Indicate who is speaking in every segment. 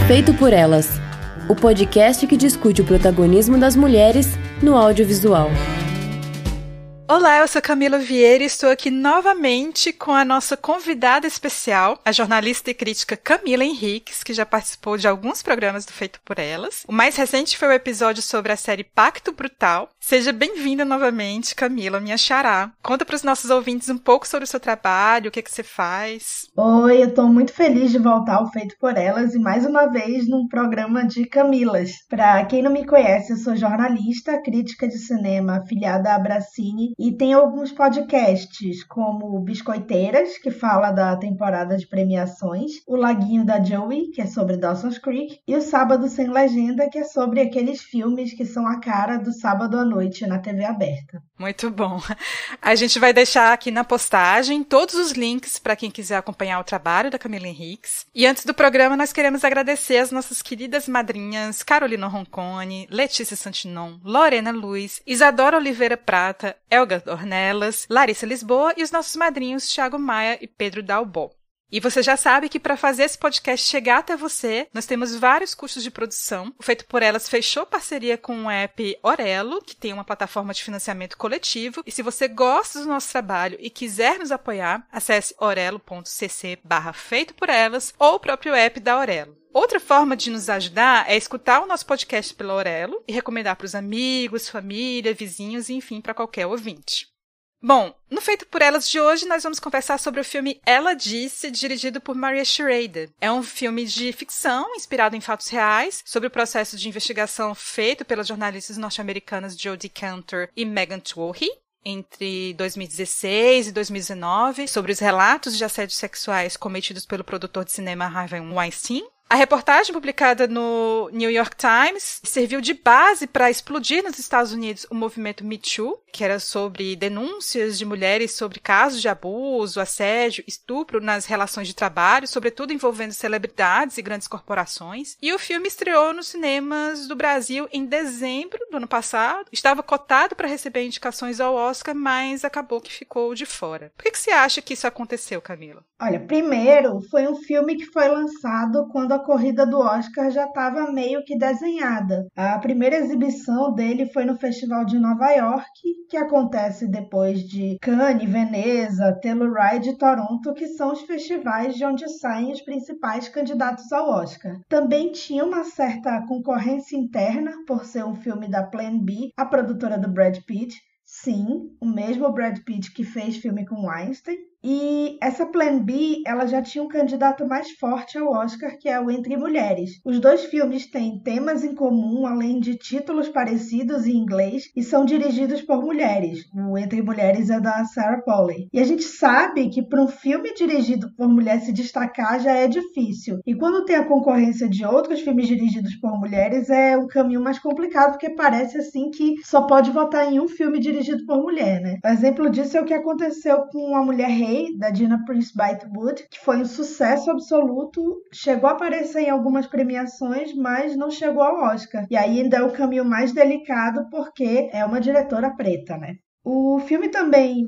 Speaker 1: Feito por Elas, o podcast que discute o protagonismo das mulheres no audiovisual.
Speaker 2: Olá, eu sou Camila Vieira e estou aqui novamente com a nossa convidada especial, a jornalista e crítica Camila Henriques, que já participou de alguns programas do Feito por Elas. O mais recente foi o episódio sobre a série Pacto Brutal. Seja bem-vinda novamente, Camila, minha xará. Conta para os nossos ouvintes um pouco sobre o seu trabalho, o que você faz.
Speaker 3: Oi, eu estou muito feliz de voltar ao Feito por Elas e mais uma vez num programa de Camilas. Para quem não me conhece, eu sou jornalista, crítica de cinema afiliada à Abracine e tenho alguns podcasts como Biscoiteiras, que fala da temporada de premiações, o Laguinho da Joey, que é sobre Dawson's Creek, e o Sábado Sem Legenda, que é sobre aqueles filmes que são a cara do sábado à noite na TV aberta.
Speaker 2: Muito bom. A gente vai deixar aqui na postagem todos os links para quem quiser acompanhar o trabalho da Camila Henriques. E antes do programa, nós queremos agradecer as nossas queridas madrinhas Carolina Roncone, Letícia Santinon, Lorena Luiz, Isadora Oliveira Prata, Elga Ornelas, Larissa Lisboa e os nossos madrinhos Thiago Maia e Pedro Dalbó. E você já sabe que para fazer esse podcast chegar até você, nós temos vários custos de produção. O Feito por Elas fechou parceria com o app Orelo, que tem uma plataforma de financiamento coletivo. E se você gosta do nosso trabalho e quiser nos apoiar, acesse orelo.cc/feito por elas ou o próprio app da Orelo. Outra forma de nos ajudar é escutar o nosso podcast pela Orelo e recomendar para os amigos, família, vizinhos e, enfim, para qualquer ouvinte. Bom, no Feito por Elas de hoje, nós vamos conversar sobre o filme Ela Disse, dirigido por Maria Schrader. É um filme de ficção, inspirado em fatos reais, sobre o processo de investigação feito pelas jornalistas norte-americanas Jodie Cantor e Megan Twohy, entre 2016 e 2019, sobre os relatos de assédios sexuais cometidos pelo produtor de cinema Harvey Weinstein. A reportagem publicada no New York Times serviu de base para explodir nos Estados Unidos o movimento Me Too, que era sobre denúncias de mulheres sobre casos de abuso, assédio, estupro nas relações de trabalho, sobretudo envolvendo celebridades e grandes corporações. E o filme estreou nos cinemas do Brasil em dezembro do ano passado. Estava cotado para receber indicações ao Oscar, mas acabou que ficou de fora. Por que você acha que isso aconteceu, Camila?
Speaker 3: Olha, primeiro, foi um filme que foi lançado quando a corrida do Oscar já estava meio que desenhada. A primeira exibição dele foi no Festival de Nova York, que acontece depois de Cannes, Veneza, Telluride e Toronto, que são os festivais de onde saem os principais candidatos ao Oscar. Também tinha uma certa concorrência interna por ser um filme da Plan B, a produtora do Brad Pitt. Sim, o mesmo Brad Pitt que fez filme com Weinstein. E essa Plan B, ela já tinha um candidato mais forte ao Oscar, que é o Entre Mulheres. Os dois filmes têm temas em comum, além de títulos parecidos em inglês, e são dirigidos por mulheres. O Entre Mulheres é da Sarah Polley. E a gente sabe que para um filme dirigido por mulher se destacar já é difícil. E quando tem a concorrência de outros filmes dirigidos por mulheres, é um caminho mais complicado, porque parece assim que só pode votar em um filme dirigido por mulher, né? O exemplo disso é o que aconteceu com A Mulher Rei, da Gina Prince Bythewood, que foi um sucesso absoluto, chegou a aparecer em algumas premiações, mas não chegou ao Oscar. E aí ainda é o caminho mais delicado, porque é uma diretora preta, né? O filme também,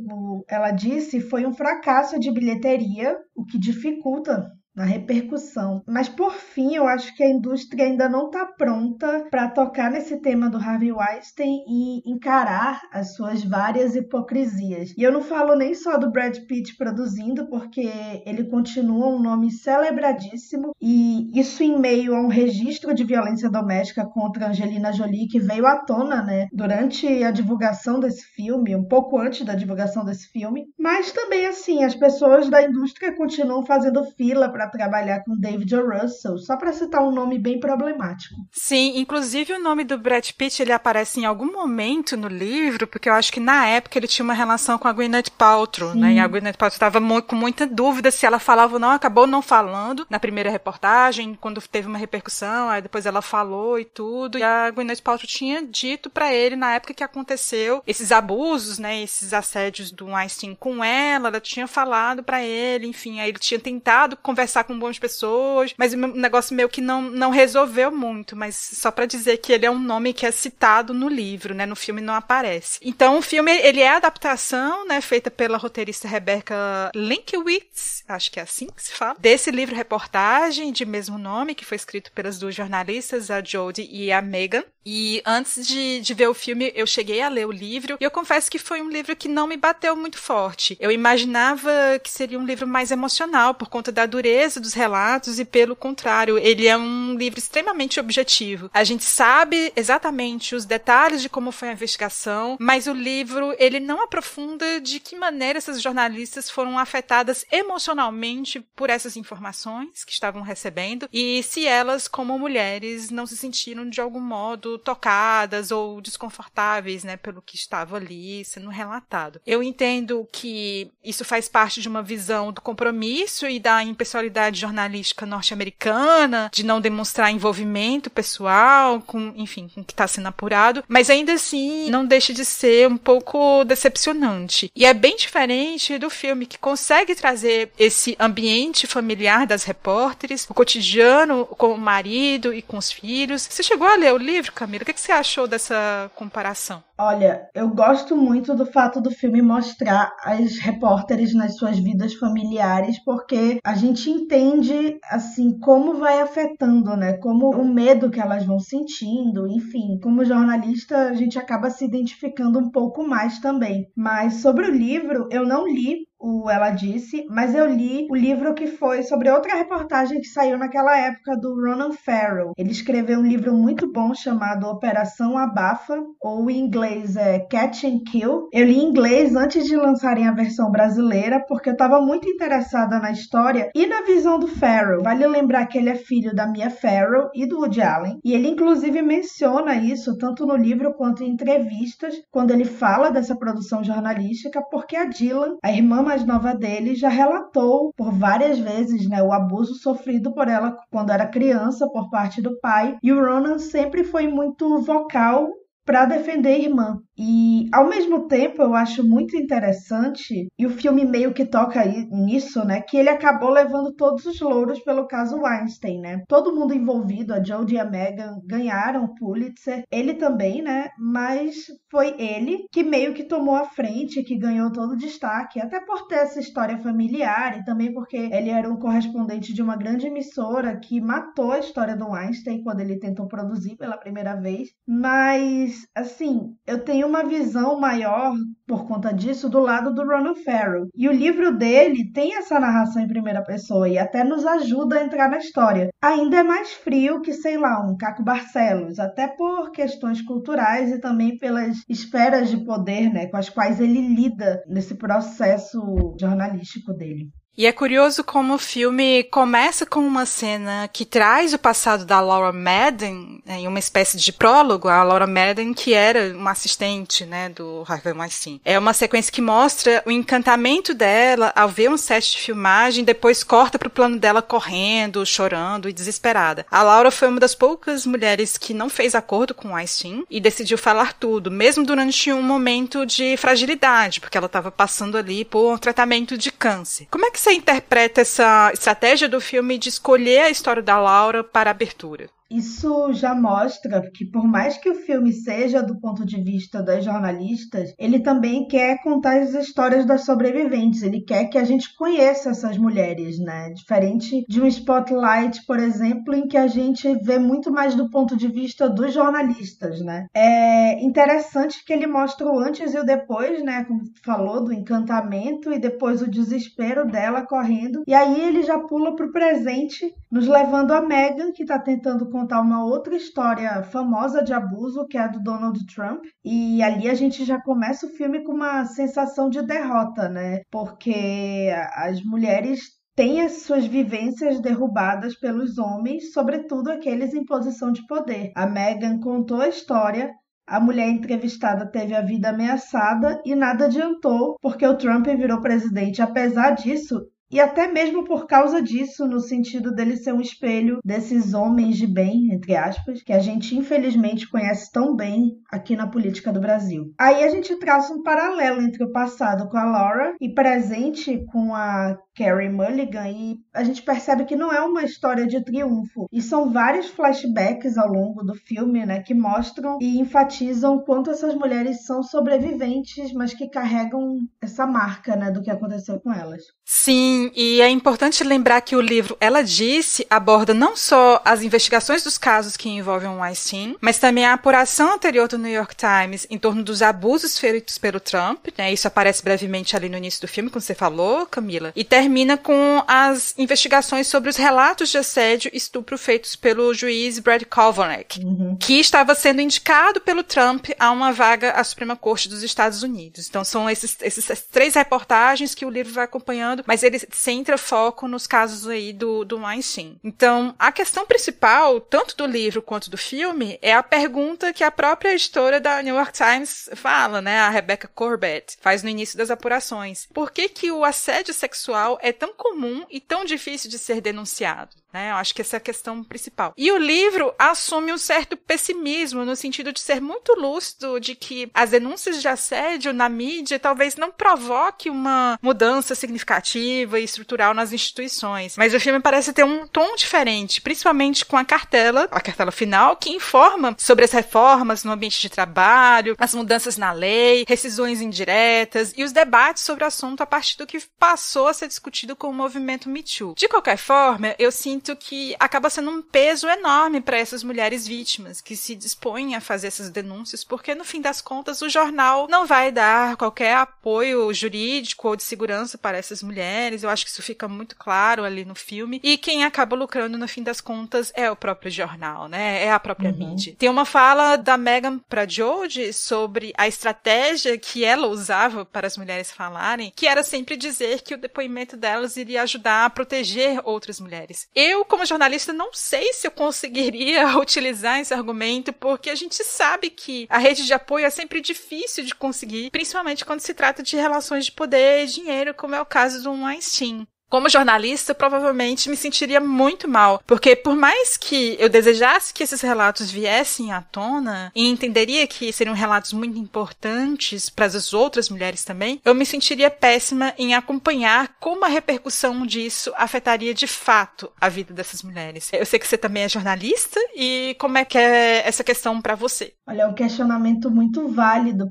Speaker 3: Ela Disse, foi um fracasso de bilheteria, o que dificulta na repercussão. Mas, por fim, eu acho que a indústria ainda não está pronta para tocar nesse tema do Harvey Weinstein e encarar as suas várias hipocrisias. E eu não falo nem só do Brad Pitt produzindo, porque ele continua um nome celebradíssimo, e isso em meio a um registro de violência doméstica contra Angelina Jolie, que veio à tona, né, durante a divulgação desse filme, um pouco antes da divulgação desse filme. Mas também, assim, as pessoas da indústria continuam fazendo fila para trabalhar com David O. Russell, só para citar um nome bem problemático.
Speaker 2: Sim, inclusive o nome do Brad Pitt, ele aparece em algum momento no livro, porque eu acho que na época ele tinha uma relação com a Gwyneth Paltrow, né? E a Gwyneth Paltrow estava com muita dúvida se ela falava ou não, acabou não falando na primeira reportagem, quando teve uma repercussão, aí depois ela falou e tudo, e a Gwyneth Paltrow tinha dito para ele, na época que aconteceu esses abusos, né, esses assédios do Weinstein com ela tinha falado para ele, enfim, aí ele tinha tentado conversar conversar com boas pessoas, mas o negócio meio que não resolveu muito, mas só pra dizer que ele é um nome que é citado no livro, né? No filme não aparece. Então o filme, ele é a adaptação, né? Feita pela roteirista Rebecca Linkowitz, acho que é assim que se fala, desse livro-reportagem de mesmo nome, que foi escrito pelas duas jornalistas, a Jodie e a Megan. E antes de ver o filme, eu cheguei a ler o livro, e eu confesso que foi um livro que não me bateu muito forte. Eu imaginava que seria um livro mais emocional, por conta da dureza dos relatos, e pelo contrário, ele é um livro extremamente objetivo. A gente sabe exatamente os detalhes de como foi a investigação, mas o livro, ele não aprofunda de que maneira essas jornalistas foram afetadas emocionalmente por essas informações que estavam recebendo, e se elas, como mulheres, não se sentiram de algum modo tocadas ou desconfortáveis, né, pelo que estava ali sendo relatado. Eu entendo que isso faz parte de uma visão do compromisso e da impessoalidade jornalística norte-americana, de não demonstrar envolvimento pessoal com o que está sendo apurado, mas ainda assim não deixa de ser um pouco decepcionante. E é bem diferente do filme, que consegue trazer esse ambiente familiar das repórteres, o cotidiano com o marido e com os filhos. Você chegou a ler o livro, Camila? O que você achou dessa comparação?
Speaker 3: Olha, eu gosto muito do fato do filme mostrar as repórteres nas suas vidas familiares, porque a gente entende, assim, como vai afetando, né? Como o medo que elas vão sentindo, enfim. Como jornalista, a gente acaba se identificando um pouco mais também. Mas sobre o livro, eu não li Ela Disse, mas eu li o livro que foi sobre outra reportagem que saiu naquela época do Ronan Farrow. Ele escreveu um livro muito bom chamado Operação Abafa, ou em inglês é Catch and Kill. Eu li em inglês antes de lançarem a versão brasileira, porque eu estava muito interessada na história e na visão do Farrow. Vale lembrar que ele é filho da Mia Farrow e do Woody Allen, e ele inclusive menciona isso tanto no livro quanto em entrevistas, quando ele fala dessa produção jornalística, porque a Dylan, a irmã mais nova dele, já relatou por várias vezes, né, o abuso sofrido por ela quando era criança por parte do pai, e o Ronan sempre foi muito vocal para defender a irmã. E, ao mesmo tempo, eu acho muito interessante, e o filme meio que toca nisso, né, que ele acabou levando todos os louros pelo caso Weinstein, né? Todo mundo envolvido, a Jodie e a Megan, ganharam o Pulitzer, ele também, né? Mas foi ele que meio que tomou a frente, que ganhou todo o destaque, até por ter essa história familiar, e também porque ele era um correspondente de uma grande emissora que matou a história do Weinstein quando ele tentou produzir pela primeira vez. Mas, assim, eu tenho uma visão maior, por conta disso, do lado do Ronan Farrow. E o livro dele tem essa narração em primeira pessoa e até nos ajuda a entrar na história. Ainda é mais frio que, sei lá, um Caco Barcelos, até por questões culturais e também pelas esferas de poder, né, com as quais ele lida nesse processo jornalístico dele.
Speaker 2: E é curioso como o filme começa com uma cena que traz o passado da Laura Madden, em uma espécie de prólogo. A Laura Madden, que era uma assistente, né, do Harvey Weinstein. É uma sequência que mostra o encantamento dela ao ver um set de filmagem, depois corta pro plano dela correndo, chorando e desesperada. A Laura foi uma das poucas mulheres que não fez acordo com Weinstein e decidiu falar tudo, mesmo durante um momento de fragilidade, porque ela estava passando ali por um tratamento de câncer. Como é que você interpreta essa estratégia do filme de escolher a história da Laura para a abertura?
Speaker 3: Isso já mostra que, por mais que o filme seja do ponto de vista das jornalistas, ele também quer contar as histórias das sobreviventes. Ele quer que a gente conheça essas mulheres, né? Diferente de um Spotlight, por exemplo, em que a gente vê muito mais do ponto de vista dos jornalistas, né? É interessante que ele mostra o antes e o depois, né? Como tu falou, do encantamento e depois o desespero dela correndo. E aí ele já pula pro presente, nos levando a Megan, que tá tentando contar uma outra história famosa de abuso, que é a do Donald Trump, e ali a gente já começa o filme com uma sensação de derrota, né? Porque as mulheres têm as suas vivências derrubadas pelos homens, sobretudo aqueles em posição de poder. A Megan contou a história, a mulher entrevistada teve a vida ameaçada e nada adiantou, porque o Trump virou presidente. Apesar disso, E até mesmo por causa disso, no sentido dele ser um espelho desses homens de bem, entre aspas, que a gente infelizmente conhece tão bem aqui na política do Brasil. Aí a gente traça um paralelo entre o passado com a Laura e presente com a Carey Mulligan, e a gente percebe que não é uma história de triunfo. E são vários flashbacks ao longo do filme, né, que mostram e enfatizam o quanto essas mulheres são sobreviventes, mas que carregam essa marca, né, do que aconteceu com elas.
Speaker 2: Sim, e é importante lembrar que o livro Ela Disse aborda não só as investigações dos casos que envolvem o Weinstein, mas também a apuração anterior do New York Times em torno dos abusos feitos pelo Trump, né? Isso aparece brevemente ali no início do filme, como você falou, Camila, e termina com as investigações sobre os relatos de assédio e estupro feitos pelo juiz Brett Kavanaugh, que estava sendo indicado pelo Trump a uma vaga à Suprema Corte dos Estados Unidos. Então são essas 3 reportagens que o livro vai acompanhando, mas ele centra foco nos casos aí do Weinstein. Então, a questão principal, tanto do livro quanto do filme, é a pergunta que a própria editora da New York Times fala, né, a Rebecca Corbett, faz no início das apurações. Por que o assédio sexual é tão comum e tão difícil de ser denunciado? Eu acho que essa é a questão principal. E o livro assume um certo pessimismo, no sentido de ser muito lúcido de que as denúncias de assédio na mídia talvez não provoque uma mudança significativa e estrutural nas instituições. Mas o filme parece ter um tom diferente, principalmente com a cartela final, que informa sobre as reformas no ambiente de trabalho, as mudanças na lei, rescisões indiretas e os debates sobre o assunto a partir do que passou a ser discutido com o movimento Me Too. De qualquer forma, eu sinto que acaba sendo um peso enorme para essas mulheres vítimas que se dispõem a fazer essas denúncias, porque no fim das contas o jornal não vai dar qualquer apoio jurídico ou de segurança para essas mulheres. Eu acho que isso fica muito claro ali no filme, e quem acaba lucrando no fim das contas é o próprio jornal, né? É a própria mídia. Tem uma fala da Meghan para Jodie sobre a estratégia que ela usava para as mulheres falarem, que era sempre dizer que o depoimento delas iria ajudar a proteger outras mulheres. Eu, como jornalista, não sei se eu conseguiria utilizar esse argumento, porque a gente sabe que a rede de apoio é sempre difícil de conseguir, principalmente quando se trata de relações de poder e dinheiro, como é o caso do Weinstein. Como jornalista, eu provavelmente me sentiria muito mal, porque por mais que eu desejasse que esses relatos viessem à tona, e entenderia que seriam relatos muito importantes para as outras mulheres também, eu me sentiria péssima em acompanhar como a repercussão disso afetaria de fato a vida dessas mulheres. Eu sei que você também é jornalista, e como é que é essa questão para você?
Speaker 3: Olha, é um questionamento muito válido.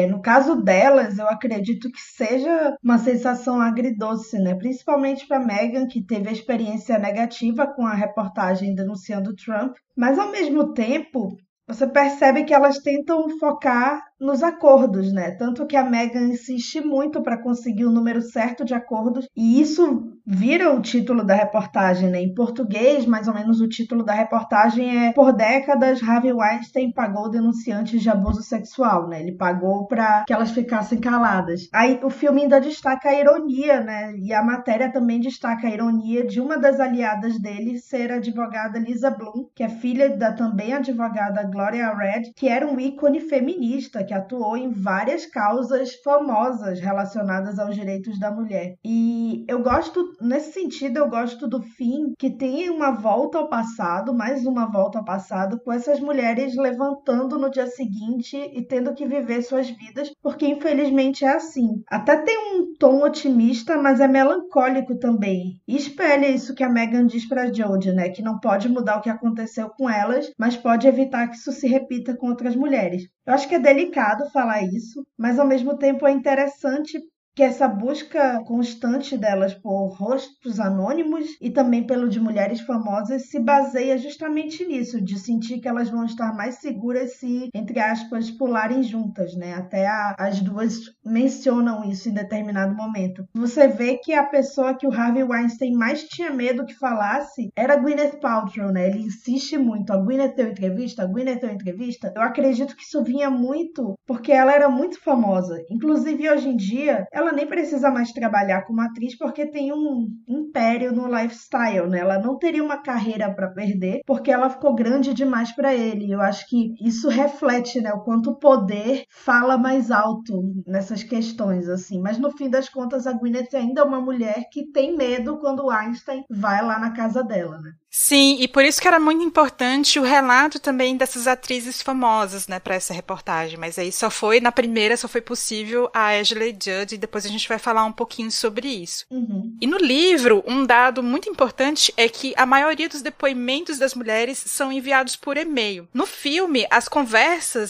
Speaker 3: No caso delas, eu acredito que seja uma sensação agridoce, né? Principalmente para Meghan, que teve a experiência negativa com a reportagem denunciando Trump, mas ao mesmo tempo você percebe que elas tentam focar nos acordos, né? Tanto que a Meghan insiste muito para conseguir o número certo de acordos, e isso vira o título da reportagem, né? Em português, mais ou menos o título da reportagem é: Por décadas, Harvey Weinstein pagou denunciantes de abuso sexual, né? Ele pagou para que elas ficassem caladas. Aí o filme ainda destaca a ironia, né? E a matéria também destaca a ironia de uma das aliadas dele ser a advogada Lisa Bloom, que é filha da também advogada Gloria Red, que era um ícone feminista, que atuou em várias causas famosas relacionadas aos direitos da mulher. E eu gosto, nesse sentido, eu gosto do fim, que tem uma volta ao passado, mais uma volta ao passado, com essas mulheres levantando no dia seguinte e tendo que viver suas vidas, porque infelizmente é assim. Até tem um tom otimista, mas é melancólico também. E espelha isso que a Meghan diz pra Jodie, né? Que não pode mudar o que aconteceu com elas, mas pode evitar que isso se repita com outras mulheres. Eu acho que é delicado falar isso, mas ao mesmo tempo é interessante que essa busca constante delas por rostos anônimos e também pelo de mulheres famosas se baseia justamente nisso, de sentir que elas vão estar mais seguras se, entre aspas, pularem juntas, né? Até as duas mencionam isso em determinado momento. Você vê que a pessoa que o Harvey Weinstein mais tinha medo que falasse era a Gwyneth Paltrow, né? Ele insiste muito: a Gwyneth deu entrevista, a Gwyneth deu entrevista. Eu acredito que isso vinha muito porque ela era muito famosa. Inclusive, hoje em dia, ela nem precisa mais trabalhar como atriz porque tem um império no lifestyle, né? Ela não teria uma carreira para perder porque ela ficou grande demais para ele. Eu acho que isso reflete, né, o quanto o poder fala mais alto nessas essas questões, assim. Mas no fim das contas, a Gwyneth ainda é uma mulher que tem medo quando o Einstein vai lá na casa dela, né?
Speaker 2: Sim, e por isso que era muito importante o relato também dessas atrizes famosas, né, para essa reportagem. Mas aí só foi possível a Ashley Judd, e depois a gente vai falar um pouquinho sobre isso.
Speaker 3: Uhum.
Speaker 2: E no livro, um dado muito importante é que a maioria dos depoimentos das mulheres são enviados por e-mail. No filme,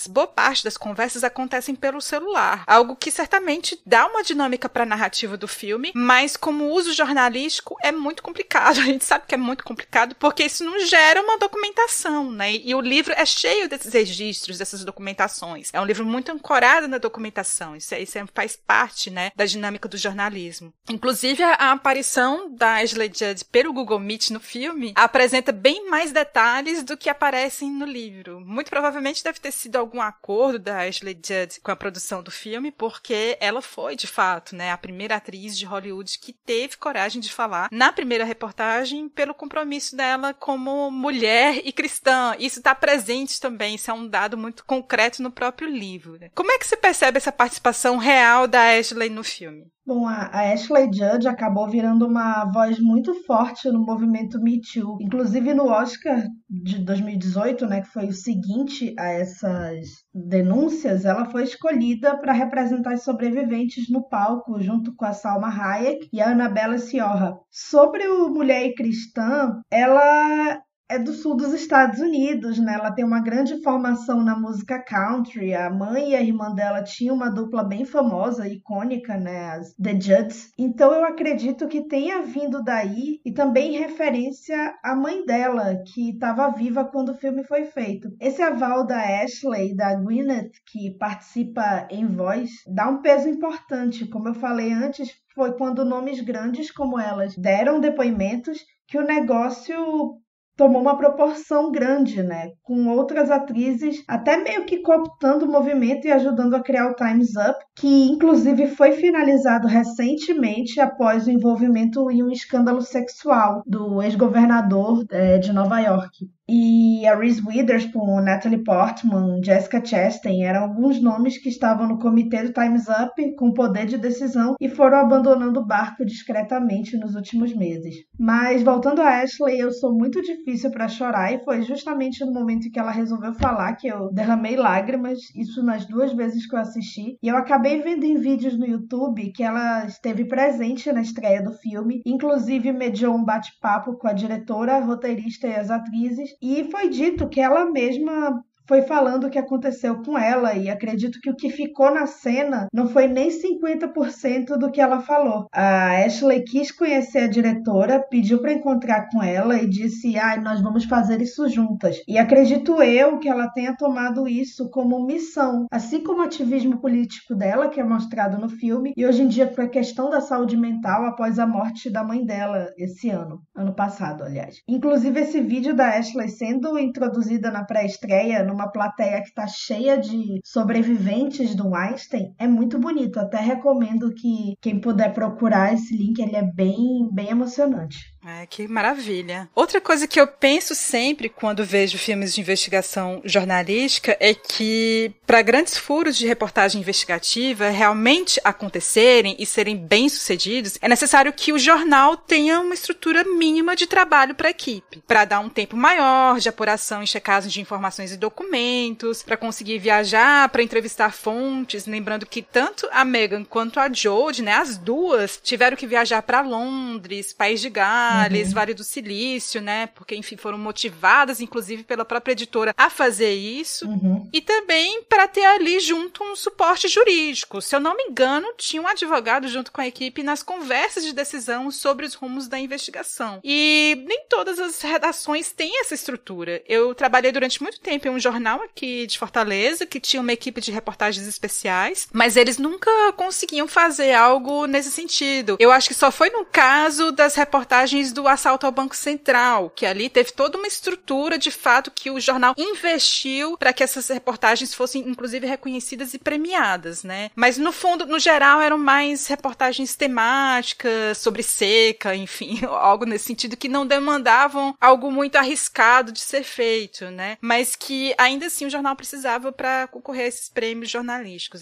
Speaker 2: boa parte das conversas acontecem pelo celular, algo que certamente dá uma dinâmica para a narrativa do filme, mas como uso jornalístico é muito complicado. A gente sabe que é muito complicado, porque isso não gera uma documentação, né? E o livro é cheio desses registros, dessas documentações. É um livro muito ancorado na documentação. Isso faz parte, né, da dinâmica do jornalismo. Inclusive, a aparição da Ashley Judd pelo Google Meet no filme apresenta bem mais detalhes do que aparecem no livro. Muito provavelmente deve ter sido algum acordo da Ashley Judd com a produção do filme, porque ela foi, de fato, né, a primeira atriz de Hollywood que teve coragem de falar na primeira reportagem pelo compromisso dela como mulher e cristã. Isso está presente também, isso é um dado muito concreto no próprio livro, né? Como é que você percebe essa participação real da Ashley no filme?
Speaker 3: Bom, a Ashley Judd acabou virando uma voz muito forte no movimento Me Too. Inclusive no Oscar de 2018, né, que foi o seguinte a essas denúncias, ela foi escolhida para representar as sobreviventes no palco, junto com a Salma Hayek e a Annabella Sciorra. Sobre o Mulher e Cristã, ela é do sul dos Estados Unidos, né? Ela tem uma grande formação na música country. A mãe e a irmã dela tinham uma dupla bem famosa, icônica, né? As The Judds. Então eu acredito que tenha vindo daí, e também em referência à mãe dela, que estava viva quando o filme foi feito. Esse aval da Ashley, da Gwyneth, que participa em voz, dá um peso importante. Como eu falei antes, foi quando nomes grandes como elas deram depoimentos que o negócio tomou uma proporção grande, né? Com outras atrizes até meio que cooptando o movimento e ajudando a criar o Time's Up, que inclusive foi finalizado recentemente após o envolvimento em um escândalo sexual do ex-governador de Nova York. E a Reese Witherspoon, Natalie Portman, Jessica Chastain eram alguns nomes que estavam no comitê do Time's Up com poder de decisão e foram abandonando o barco discretamente nos últimos meses. Mas voltando a Ashley, eu sou muito difícil para chorar, e foi justamente no momento em que ela resolveu falar que eu derramei lágrimas, isso nas 2 vezes que eu assisti, e eu acabei vendo em vídeos no YouTube que ela esteve presente na estreia do filme, inclusive mediou um bate-papo com a diretora, a roteirista e as atrizes, e foi dito que ela mesma foi falando o que aconteceu com ela, e acredito que o que ficou na cena não foi nem 50% do que ela falou. A Ashley quis conhecer a diretora, pediu para encontrar com ela e disse: nós vamos fazer isso juntas. E acredito eu que ela tenha tomado isso como missão, assim como o ativismo político dela, que é mostrado no filme, e hoje em dia com a questão da saúde mental após a morte da mãe dela esse ano passado, aliás. Inclusive esse vídeo da Ashley sendo introduzida na pré-estreia numa plateia que está cheia de sobreviventes do Einstein é muito bonito. Até recomendo que quem puder procurar esse link, ele é bem, bem emocionante.
Speaker 2: Que maravilha. Outra coisa que eu penso sempre quando vejo filmes de investigação jornalística é que, para grandes furos de reportagem investigativa realmente acontecerem e serem bem-sucedidos, é necessário que o jornal tenha uma estrutura mínima de trabalho para a equipe, para dar um tempo maior de apuração e checagem de informações e documentos, para conseguir viajar, para entrevistar fontes, lembrando que tanto a Meghan quanto a Jodie, né, as duas, tiveram que viajar para Londres, País de Gales, Vale do Silício, né? Porque, enfim, foram motivadas, inclusive, pela própria editora a fazer isso. E também para ter ali junto um suporte jurídico. Se eu não me engano, tinha um advogado junto com a equipe nas conversas de decisão sobre os rumos da investigação. E nem todas as redações têm essa estrutura. Eu trabalhei durante muito tempo em um jornal aqui de Fortaleza, que tinha uma equipe de reportagens especiais, mas eles nunca conseguiam fazer algo nesse sentido. Eu acho que só foi no caso das reportagens desde o assalto ao Banco Central, que ali teve toda uma estrutura, de fato, que o jornal investiu para que essas reportagens fossem, inclusive, reconhecidas e premiadas, né? Mas, no fundo, no geral, eram mais reportagens temáticas, sobre seca, enfim, algo nesse sentido, que não demandavam algo muito arriscado de ser feito, né? Mas que, ainda assim, o jornal precisava para concorrer a esses prêmios jornalísticos.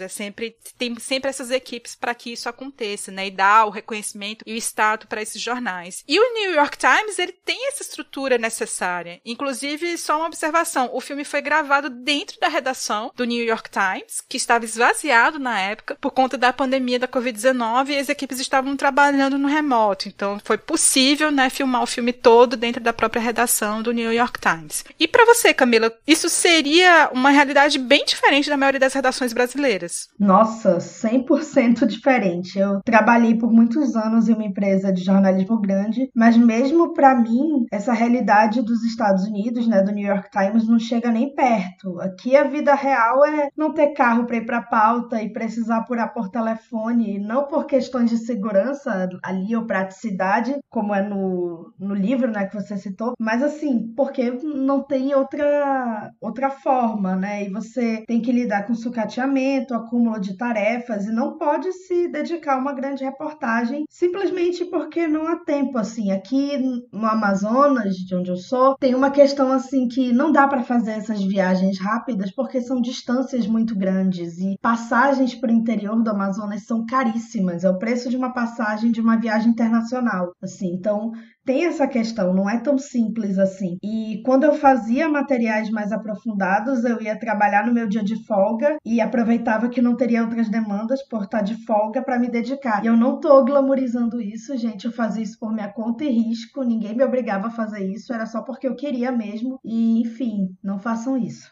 Speaker 2: Tem sempre essas equipes para que isso aconteça, né? E dar o reconhecimento e o status para esses jornais. E o New York Times, ele tem essa estrutura necessária. Inclusive, só uma observação, o filme foi gravado dentro da redação do New York Times, que estava esvaziado na época por conta da pandemia da Covid-19 e as equipes estavam trabalhando no remoto. Então, foi possível, né, filmar o filme todo dentro da própria redação do New York Times. E para você, Camila, isso seria uma realidade bem diferente da maioria das redações brasileiras?
Speaker 3: Nossa, 100% diferente. Eu trabalhei por muitos anos em uma empresa de jornalismo grande, mas mesmo para mim, essa realidade dos Estados Unidos, né, do New York Times, não chega nem perto. Aqui a vida real é não ter carro para ir para a pauta e precisar apurar por telefone, não por questões de segurança ali ou praticidade, como é no livro, né, que você citou, mas assim, porque não tem outra forma, né? E você tem que lidar com sucateamento, acúmulo de tarefas e não pode se dedicar a uma grande reportagem simplesmente porque não há tempo, assim. Aqui no Amazonas, de onde eu sou, tem uma questão assim que não dá para fazer essas viagens rápidas porque são distâncias muito grandes e passagens para o interior do Amazonas são caríssimas. É o preço de uma passagem de uma viagem internacional, assim. Então, tem essa questão, não é tão simples assim. E quando eu fazia materiais mais aprofundados, eu ia trabalhar no meu dia de folga e aproveitava que não teria outras demandas por estar de folga para me dedicar. E eu não tô glamourizando isso, gente, eu fazia isso por minha conta e risco, ninguém me obrigava a fazer isso, era só porque eu queria mesmo. E, enfim, não façam isso.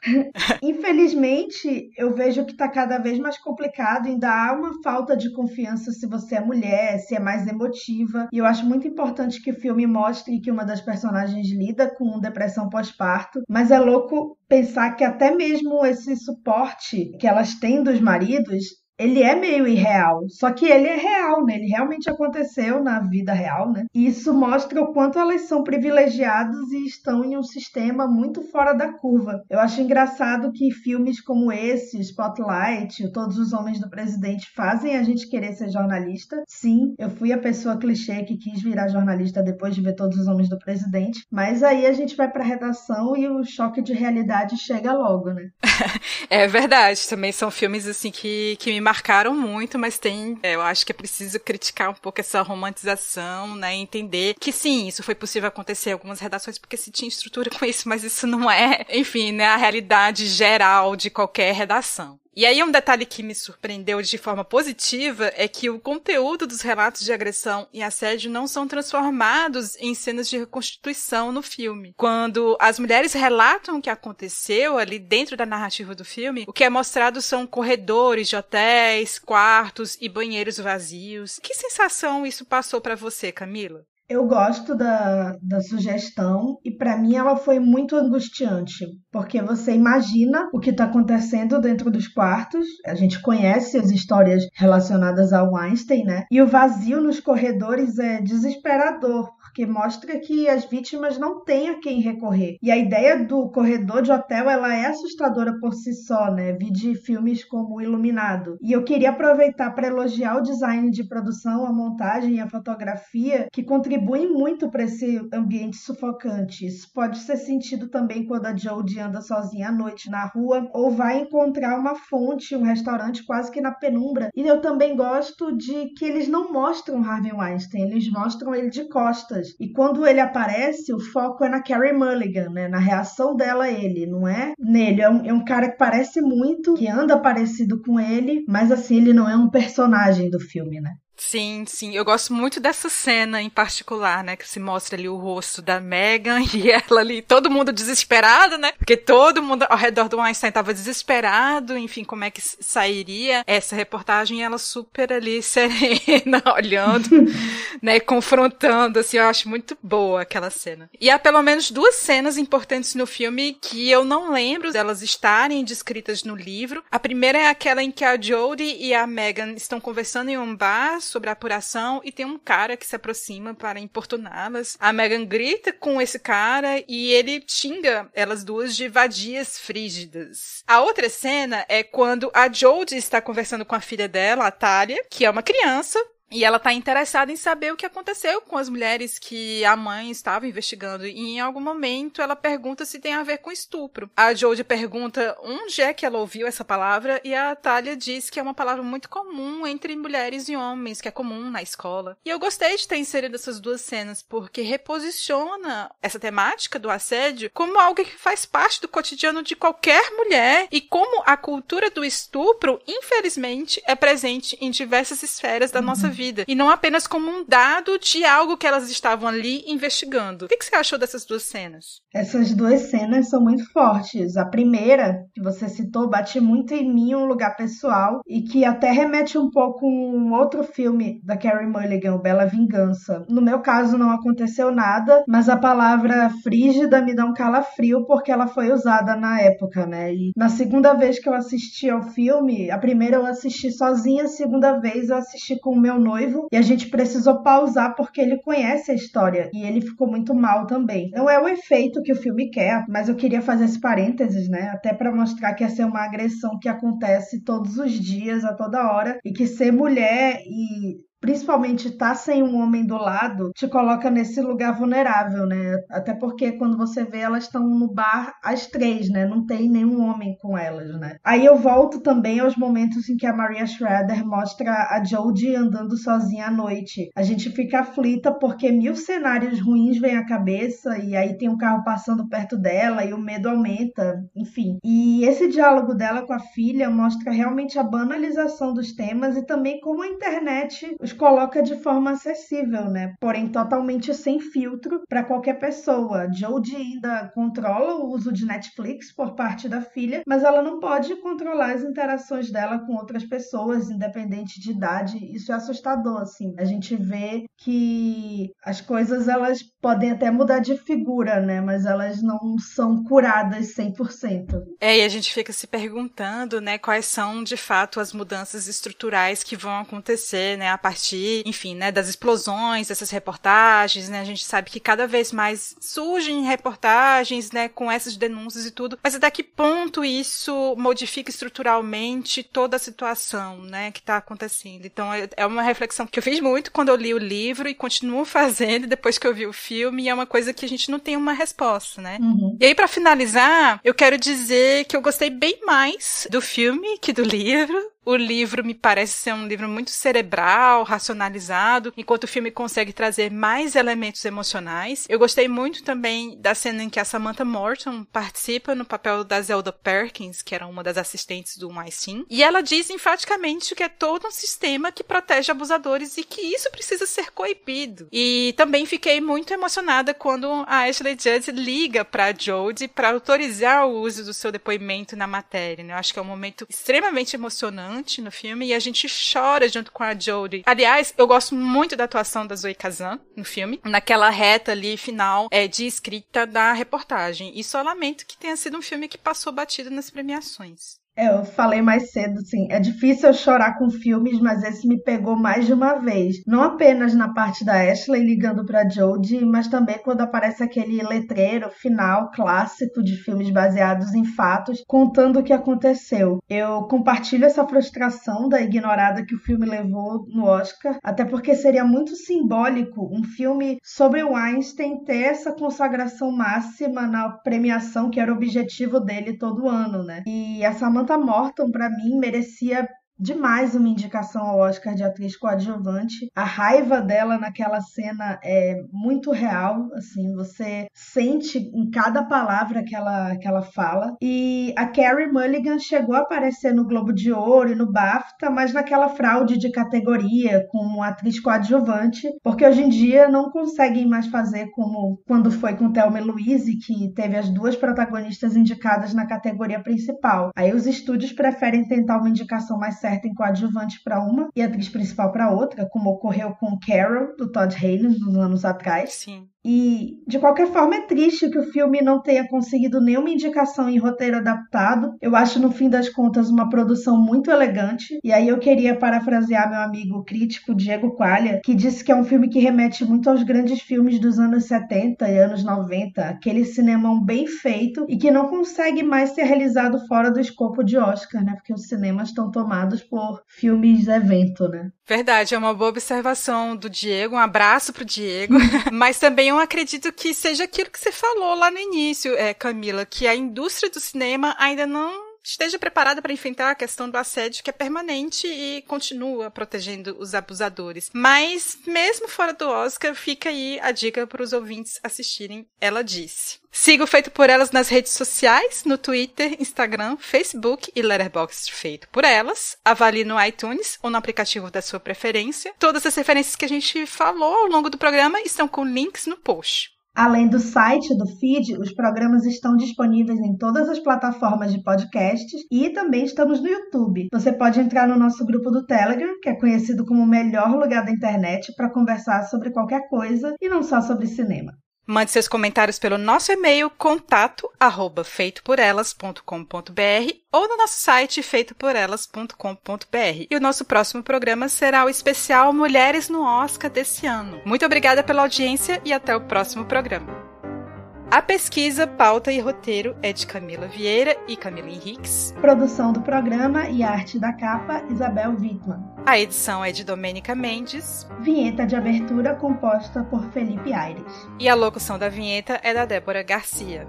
Speaker 3: Infelizmente, eu vejo que tá cada vez mais complicado, ainda há uma falta de confiança se você é mulher, se é mais emotiva. E eu acho muito importante que o filme mostre que uma das personagens lida com depressão pós-parto, mas é louco pensar que até mesmo esse suporte que elas têm dos maridos, ele é meio irreal, só que ele é real, né? Ele realmente aconteceu na vida real, né? E isso mostra o quanto elas são privilegiadas e estão em um sistema muito fora da curva. Eu acho engraçado que filmes como esse, Spotlight, Todos os Homens do Presidente, fazem a gente querer ser jornalista. Sim, eu fui a pessoa clichê que quis virar jornalista depois de ver Todos os Homens do Presidente, mas aí a gente vai pra redação e o choque de realidade chega logo, né?
Speaker 2: É verdade, também são filmes assim que me marcaram muito, mas eu acho que é preciso criticar um pouco essa romantização, né, e entender que sim, isso foi possível acontecer em algumas redações porque se tinha estrutura com isso, mas isso não é, enfim, né, a realidade geral de qualquer redação. E aí um detalhe que me surpreendeu de forma positiva é que o conteúdo dos relatos de agressão e assédio não são transformados em cenas de reconstituição no filme. Quando as mulheres relatam o que aconteceu ali dentro da narrativa do filme, o que é mostrado são corredores de hotéis, quartos e banheiros vazios. Que sensação isso passou para você, Camila?
Speaker 3: Eu gosto da sugestão e para mim ela foi muito angustiante, porque você imagina o que está acontecendo dentro dos quartos, a gente conhece as histórias relacionadas ao Weinstein, né? E o vazio nos corredores é desesperador, porque mostra que as vítimas não têm a quem recorrer. E a ideia do corredor de hotel, ela é assustadora por si só, né? Vi de filmes como O Iluminado. E eu queria aproveitar para elogiar o design de produção, a montagem e a fotografia, que contribuem muito para esse ambiente sufocante. Isso pode ser sentido também quando a Jodie anda sozinha à noite na rua, ou vai encontrar uma fonte, um restaurante quase que na penumbra. E eu também gosto de que eles não mostram Harvey Weinstein, eles mostram ele de costas. E quando ele aparece, o foco é na Carey Mulligan, né? Na reação dela a ele, não é nele. É um cara que parece muito, que anda parecido com ele, mas assim, ele não é um personagem do filme, né?
Speaker 2: Sim, sim. Eu gosto muito dessa cena em particular, né? Que se mostra ali o rosto da Meghan e ela ali, todo mundo desesperado, né? Porque todo mundo ao redor do Weinstein estava desesperado, enfim, como é que sairia essa reportagem e ela super ali serena, olhando, né? Confrontando, assim, eu acho muito boa aquela cena. E há pelo menos duas cenas importantes no filme que eu não lembro delas estarem descritas no livro. A primeira é aquela em que a Jodie e a Meghan estão conversando em um bar sobre a apuração e tem um cara que se aproxima para importuná-las. A Megan grita com esse cara e ele xinga elas duas de vadias frígidas. A outra cena é quando a Jodie está conversando com a filha dela, a Talia, que é uma criança, e ela tá interessada em saber o que aconteceu com as mulheres que a mãe estava investigando. E em algum momento ela pergunta se tem a ver com estupro. A Jodie pergunta onde é que ela ouviu essa palavra e a Talia diz que é uma palavra muito comum entre mulheres e homens, que é comum na escola. E eu gostei de ter inserido essas duas cenas porque reposiciona essa temática do assédio como algo que faz parte do cotidiano de qualquer mulher e como a cultura do estupro, infelizmente, é presente em diversas esferas da nossa vida. E não apenas como um dado de algo que elas estavam ali investigando. O que você achou dessas duas cenas?
Speaker 3: Essas duas cenas são muito fortes. A primeira, que você citou, bate muito em mim, um lugar pessoal, e que até remete um pouco a um outro filme da Carey Mulligan, o Bela Vingança. No meu caso não aconteceu nada, mas a palavra frígida me dá um calafrio porque ela foi usada na época, né? E na segunda vez que eu assisti ao filme, a primeira eu assisti sozinha, a segunda vez eu assisti com o meu noivo, e a gente precisou pausar porque ele conhece a história e ele ficou muito mal também. Não é o efeito que o filme quer, mas eu queria fazer esse parênteses, né? Até para mostrar que essa é uma agressão que acontece todos os dias, a toda hora, e que ser mulher e principalmente estar sem um homem do lado, te coloca nesse lugar vulnerável, né? Até porque quando você vê, elas estão no bar às 3, né? Não tem nenhum homem com elas, né? Aí eu volto também aos momentos em que a Maria Schrader mostra a Jodie andando sozinha à noite. A gente fica aflita porque 1000 cenários ruins vêm à cabeça e aí tem um carro passando perto dela e o medo aumenta, enfim. E esse diálogo dela com a filha mostra realmente a banalização dos temas e também como a internet os coloca de forma acessível, né? Porém, totalmente sem filtro para qualquer pessoa. Jodie ainda controla o uso de Netflix por parte da filha, mas ela não pode controlar as interações dela com outras pessoas, independente de idade. Isso é assustador, assim. A gente vê que as coisas, elas podem até mudar de figura, né? Mas elas não são curadas 100%.
Speaker 2: E a gente fica se perguntando, né, quais são, de fato, as mudanças estruturais que vão acontecer, né, a partir, enfim, né, das explosões, dessas reportagens, né, a gente sabe que cada vez mais surgem reportagens, né, com essas denúncias e tudo, mas até que ponto isso modifica estruturalmente toda a situação, né, que está acontecendo. Então, é uma reflexão que eu fiz muito quando eu li o livro e continuo fazendo depois que eu vi o filme, e é uma coisa que a gente não tem uma resposta, né. E aí, para finalizar, eu quero dizer que eu gostei bem mais do filme que do livro. O livro me parece ser um livro muito cerebral, racionalizado, enquanto o filme consegue trazer mais elementos emocionais. Eu gostei muito também da cena em que a Samantha Morton participa no papel da Zelda Perkins, que era uma das assistentes do Sim, e ela diz enfaticamente que é todo um sistema que protege abusadores e que isso precisa ser coibido. E também fiquei muito emocionada quando a Ashley Judd liga para a Jodie para autorizar o uso do seu depoimento na matéria, né? Eu acho que é um momento extremamente emocionante no filme e a gente chora junto com a Jodie. Aliás, eu gosto muito da atuação da Zoe Kazan no filme, naquela reta ali final de escrita da reportagem. E só lamento que tenha sido um filme que passou batido nas premiações.
Speaker 3: Eu falei mais cedo, assim, é difícil eu chorar com filmes, mas esse me pegou mais de uma vez. Não apenas na parte da Ashley ligando pra Jodie, mas também quando aparece aquele letreiro final clássico de filmes baseados em fatos, contando o que aconteceu. Eu compartilho essa frustração da ignorada que o filme levou no Oscar, até porque seria muito simbólico um filme sobre o Weinstein ter essa consagração máxima na premiação que era o objetivo dele todo ano, né? E a Samantha Morton, para mim, merecia demais uma indicação ao Oscar de atriz coadjuvante. A raiva dela naquela cena é muito real, assim, você sente em cada palavra que ela fala. E a Carey Mulligan chegou a aparecer no Globo de Ouro e no BAFTA, mas naquela fraude de categoria como atriz coadjuvante, porque hoje em dia não conseguem mais fazer como quando foi com Thelma e Louise, que teve as duas protagonistas indicadas na categoria principal. Aí os estúdios preferem tentar uma indicação mais certa em coadjuvante para uma e atriz principal para outra, como ocorreu com Carol, do Todd Haynes, uns anos atrás.
Speaker 2: Sim.
Speaker 3: E, de qualquer forma, é triste que o filme não tenha conseguido nenhuma indicação em roteiro adaptado. Eu acho, no fim das contas, uma produção muito elegante. E aí eu queria parafrasear meu amigo crítico Diego Quaglia, que disse que é um filme que remete muito aos grandes filmes dos anos 70 e anos 90, aquele cinemão bem feito e que não consegue mais ser realizado fora do escopo de Oscar, né? Porque os cinemas estão tomados por filmes evento, né?
Speaker 2: Verdade, é uma boa observação do Diego, um abraço pro Diego, mas também eu acredito que seja aquilo que você falou lá no início, Camila, que a indústria do cinema ainda não esteja preparada para enfrentar a questão do assédio que é permanente e continua protegendo os abusadores. Mas, mesmo fora do Oscar, fica aí a dica para os ouvintes assistirem. Ela disse. Siga o Feito por Elas nas redes sociais, no Twitter, Instagram, Facebook e Letterboxd Feito por Elas. Avalie no iTunes ou no aplicativo da sua preferência. Todas as referências que a gente falou ao longo do programa estão com links no post.
Speaker 3: Além do site, do feed, os programas estão disponíveis em todas as plataformas de podcasts e também estamos no YouTube. Você pode entrar no nosso grupo do Telegram, que é conhecido como o melhor lugar da internet para conversar sobre qualquer coisa e não só sobre cinema.
Speaker 2: Mande seus comentários pelo nosso e-mail contato@feitoporelas.com.br ou no nosso site feitoporelas.com.br. E o nosso próximo programa será o especial Mulheres no Oscar desse ano. Muito obrigada pela audiência e até o próximo programa. A pesquisa, pauta e roteiro é de Camila Vieira e Camila Henriques.
Speaker 3: Produção do programa e arte da capa, Isabel Wittmann.
Speaker 2: A edição é de Domênica Mendes.
Speaker 3: Vinheta de abertura composta por Felipe Aires.
Speaker 2: E a locução da vinheta é da Débora Garcia.